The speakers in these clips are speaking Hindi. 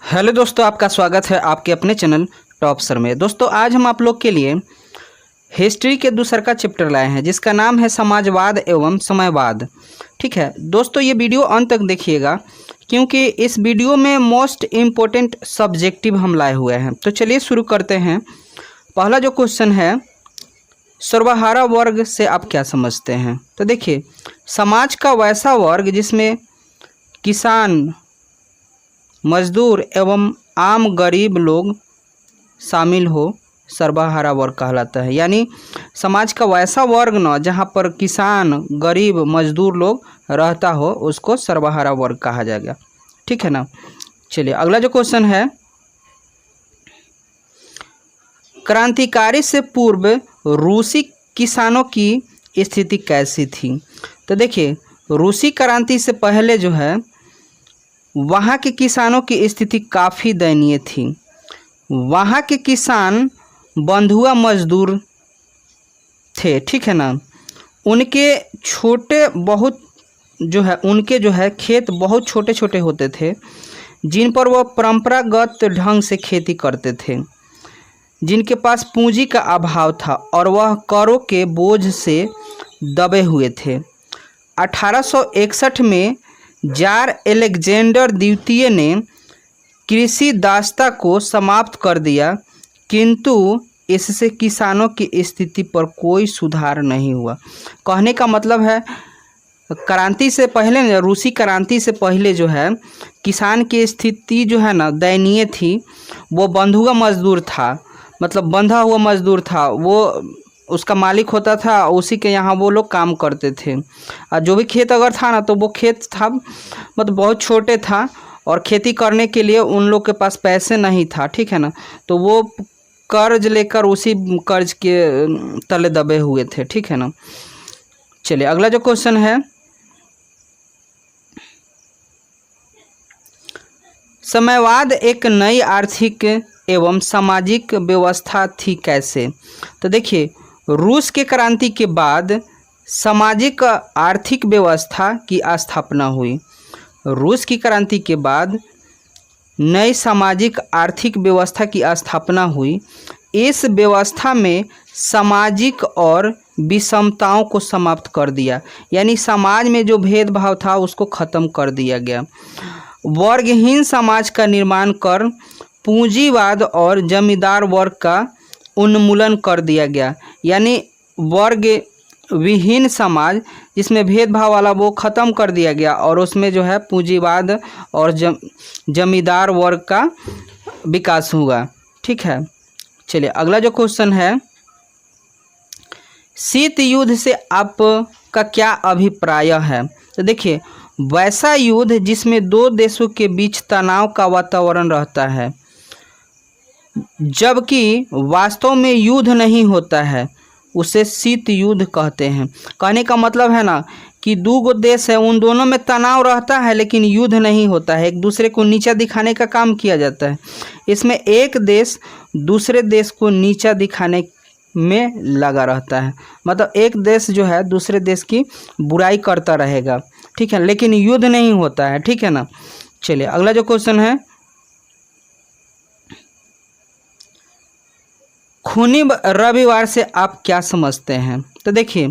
हेलो दोस्तों, आपका स्वागत है आपके अपने चैनल टॉप सर में। दोस्तों आज हम आप लोग के लिए हिस्ट्री के दूसर का चैप्टर लाए हैं जिसका नाम है समाजवाद एवं समयवाद। ठीक है दोस्तों, ये वीडियो अंत तक देखिएगा क्योंकि इस वीडियो में मोस्ट इम्पोर्टेंट सब्जेक्टिव हम लाए हुए हैं। तो चलिए शुरू करते हैं। पहला जो क्वेश्चन है, सर्वहारा वर्ग से आप क्या समझते हैं? तो देखिए, समाज का वैसा वर्ग जिसमें किसान, मजदूर एवं आम गरीब लोग शामिल हो, सर्वहारा वर्ग कहलाता है। यानी समाज का वैसा वर्ग न जहाँ पर किसान, गरीब, मजदूर लोग रहता हो उसको सर्वहारा वर्ग कहा जाएगा। ठीक है ना। चलिए अगला जो क्वेश्चन है, क्रांतिकारी से पूर्व रूसी किसानों की स्थिति कैसी थी? तो देखिए, रूसी क्रांति से पहले जो है वहाँ के किसानों की स्थिति काफ़ी दयनीय थी। वहाँ के किसान बंधुआ मजदूर थे। ठीक है ना। उनके जो है खेत बहुत छोटे छोटे होते थे जिन पर वह परंपरागत ढंग से खेती करते थे, जिनके पास पूंजी का अभाव था और वह करों के बोझ से दबे हुए थे। 1861 में जार अलेक्जेंडर द्वितीय ने कृषि दासता को समाप्त कर दिया, किंतु इससे किसानों की स्थिति पर कोई सुधार नहीं हुआ। कहने का मतलब है, क्रांति से पहले, रूसी क्रांति से पहले जो है किसान की स्थिति जो है ना दयनीय थी। वो बंधुआ मजदूर था, मतलब बंधा हुआ मजदूर था। वो उसका मालिक होता था, उसी के यहाँ वो लोग काम करते थे। और जो भी खेत अगर था ना तो वो खेत था मतलब बहुत छोटे था और खेती करने के लिए उन लोग के पास पैसे नहीं था। ठीक है ना। तो वो कर्ज लेकर उसी कर्ज के तले दबे हुए थे। ठीक है ना। चलिए अगला जो क्वेश्चन है, समयवाद एक नई आर्थिक एवं सामाजिक व्यवस्था थी कैसे? तो देखिए, रूस के क्रांति के बाद सामाजिक आर्थिक व्यवस्था की स्थापना हुई। रूस की क्रांति के बाद नई सामाजिक आर्थिक व्यवस्था की स्थापना हुई। इस व्यवस्था में सामाजिक और विषमताओं को समाप्त कर दिया, यानी समाज में जो भेदभाव था उसको ख़त्म कर दिया गया। वर्गहीन समाज का निर्माण कर पूंजीवाद और जमींदार वर्ग का उन्मूलन कर दिया गया। यानी वर्ग विहीन समाज जिसमें भेदभाव वाला वो ख़त्म कर दिया गया और उसमें जो है पूंजीवाद और जमींदार वर्ग का विकास हुआ। ठीक है। चलिए अगला जो क्वेश्चन है, शीत युद्ध से आपका क्या अभिप्राय है? तो देखिए, वैसा युद्ध जिसमें दो देशों के बीच तनाव का वातावरण रहता है जबकि वास्तव में युद्ध नहीं होता है, उसे शीत युद्ध कहते हैं। कहने का मतलब है ना कि दो देश है, उन दोनों में तनाव रहता है लेकिन युद्ध नहीं होता है, एक दूसरे को नीचा दिखाने का काम किया जाता है। इसमें एक देश दूसरे देश को नीचा दिखाने में लगा रहता है, मतलब एक देश जो है दूसरे देश की बुराई करता रहेगा। ठीक है, लेकिन युद्ध नहीं होता है। ठीक है ना। चलिए अगला जो क्वेश्चन है, खूनी रविवार से आप क्या समझते हैं? तो देखिए,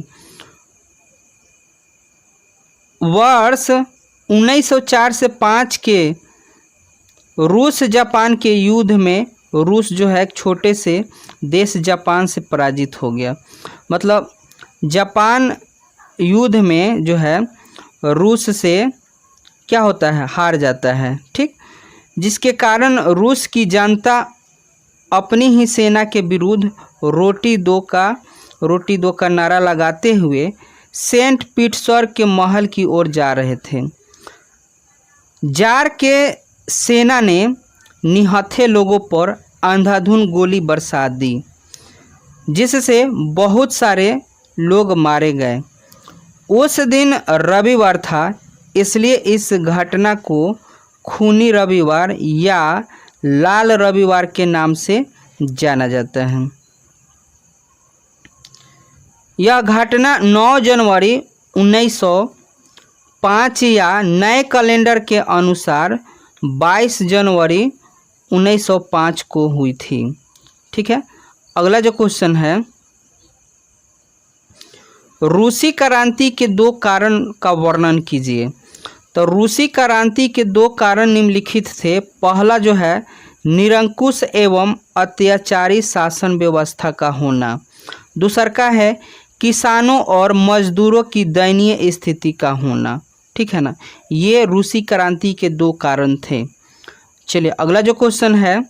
वर्ष 1904 से 5 के रूस जापान के युद्ध में रूस जो है एक छोटे से देश जापान से पराजित हो गया। मतलब जापान युद्ध में जो है रूस से क्या होता है, हार जाता है। ठीक, जिसके कारण रूस की जनता अपनी ही सेना के विरुद्ध रोटी दो का नारा लगाते हुए सेंट पीटर्सबर्ग के महल की ओर जा रहे थे। जार के सेना ने निहत्थे लोगों पर अंधाधुंध गोली बरसा दी, जिससे बहुत सारे लोग मारे गए। उस दिन रविवार था, इसलिए इस घटना को खूनी रविवार या लाल रविवार के नाम से जाना जाता है। यह घटना 9 जनवरी 1905 या नए कैलेंडर के अनुसार 22 जनवरी 1905 को हुई थी। ठीक है, अगला जो क्वेश्चन है, रूसी क्रांति के 2 कारण का वर्णन कीजिए। तो रूसी क्रांति के 2 कारण निम्नलिखित थे। पहला जो है निरंकुश एवं अत्याचारी शासन व्यवस्था का होना। दूसरा का है किसानों और मजदूरों की दयनीय स्थिति का होना। ठीक है ना, ये रूसी क्रांति के 2 कारण थे। चलिए अगला जो क्वेश्चन है,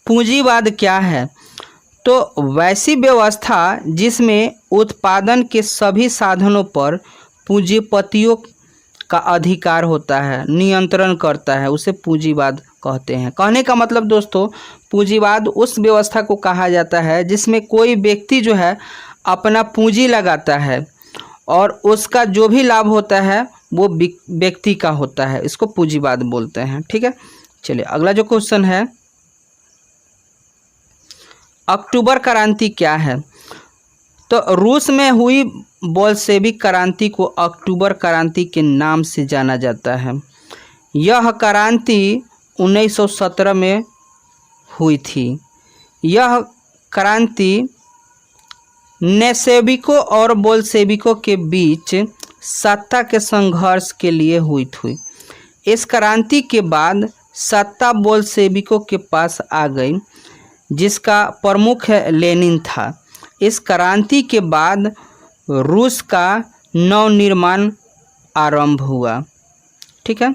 पूंजीवाद क्या है? तो वैसी व्यवस्था जिसमें उत्पादन के सभी साधनों पर पूंजीपतियों का अधिकार होता है, नियंत्रण करता है, उसे पूंजीवाद कहते हैं। कहने का मतलब दोस्तों, पूंजीवाद उस व्यवस्था को कहा जाता है जिसमें कोई व्यक्ति जो है अपना पूंजी लगाता है और उसका जो भी लाभ होता है वो व्यक्ति का होता है, इसको पूंजीवाद बोलते हैं। ठीक है, चलिए अगला जो क्वेश्चन है, अक्टूबर क्रांति क्या है? तो रूस में हुई बोल्शेविक क्रांति को अक्टूबर क्रांति के नाम से जाना जाता है। यह क्रांति 1917 में हुई थी। यह क्रांति नेशेविकों और बोल्शेविकों के बीच सत्ता के संघर्ष के लिए हुई थी। इस क्रांति के बाद सत्ता बोल्शेविकों के पास आ गई, जिसका प्रमुख लेनिन था। इस क्रांति के बाद रूस का नवनिर्माण आरंभ हुआ। ठीक है।